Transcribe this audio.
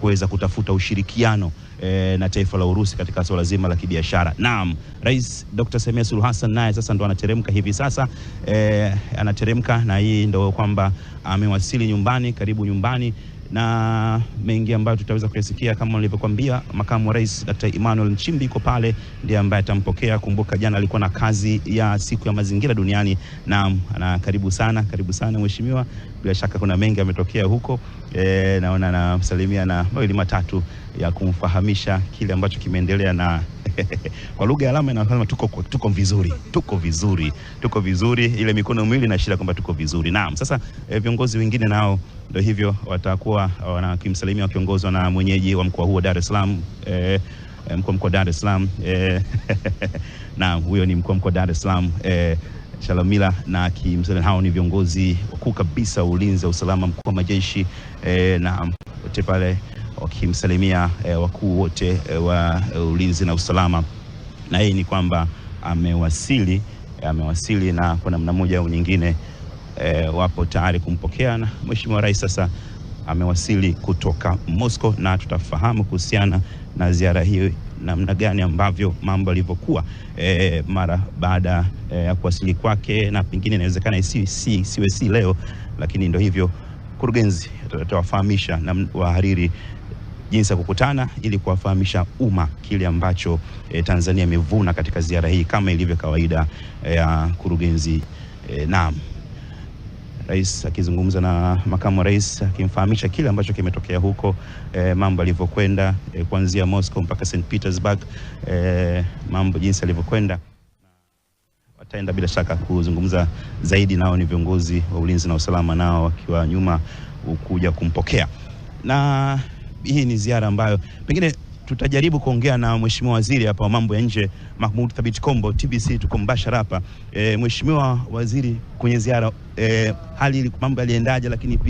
kuweza kutafuta ushirikiano na taifa la Urusi katika swala zima la kibiashara. Naam, Rais Dr. Samia Suluhu Hassan naye sasa ndo anateremka hivi sasa, anateremka, na hii ndo kwamba amewasili nyumbani, karibu nyumbani, na mengi ambayo tutaweza kuyasikia kama nilivyokuambia. Makamu wa Rais Dr. Emmanuel Nchimbi yuko pale, ndiye ambaye atampokea. Kumbuka jana alikuwa na kazi ya siku ya mazingira duniani. Naam, karibu sana mheshimiwa. Bila shaka kuna mengi yametokea huko, naona na msalimia na mawili matatu ya kumfahamisha kile ambacho kimeendelea, na kwa lugha ya alama inasema tuko vizuri, ile mikono miwili inaashiria kwamba tuko vizuri. Naam, sasa viongozi wengine nao ndio hivyo watakuwa wanakimsalimia, wakiongozwa na mwenyeji wa mkoa huo Dar es Salaam, mkoa Dar es Salaam. Naam, huyo ni mkoa Dar es Salaam, Shalamila, na kimsalimia. Hao ni viongozi wakuu kabisa ulinzi, usalama, mkuu wa majeshi, na wote pale wakimsalimia wakuu wote wa ulinzi na usalama. Na hii ni kwamba amewasili na kwa namna moja au nyingine wapo tayari kumpokea, na Mheshimiwa Rais sasa amewasili kutoka Moscow, na tutafahamu kuhusiana na ziara hiyo namna gani ambavyo mambo yalivyokuwa mara baada ya kuwasili kwake, na pengine inawezekana siwe leo, lakini ndio hivyo. Kurugenzi tutawafahamisha na wahariri jinsi ya kukutana ili kuwafahamisha umma kile ambacho Tanzania imevuna katika ziara hii, kama ilivyo kawaida ya kurugenzi. Naam, Rais akizungumza na makamu wa rais akimfahamisha kile ambacho kimetokea huko, mambo yalivyokwenda kuanzia Moscow mpaka St. Petersburg, mambo jinsi yalivyokwenda. Wataenda bila shaka kuzungumza zaidi, nao ni viongozi wa ulinzi na usalama, nao wakiwa nyuma kuja kumpokea. Na hii ni ziara ambayo pengine tutajaribu kuongea na Mheshimiwa Waziri hapa wa mambo ya nje, Mahmoud Thabit Kombo. TBC tuko mbashara hapa. Mheshimiwa Waziri, kwenye ziara hali mambo yaliendaje, lakini pia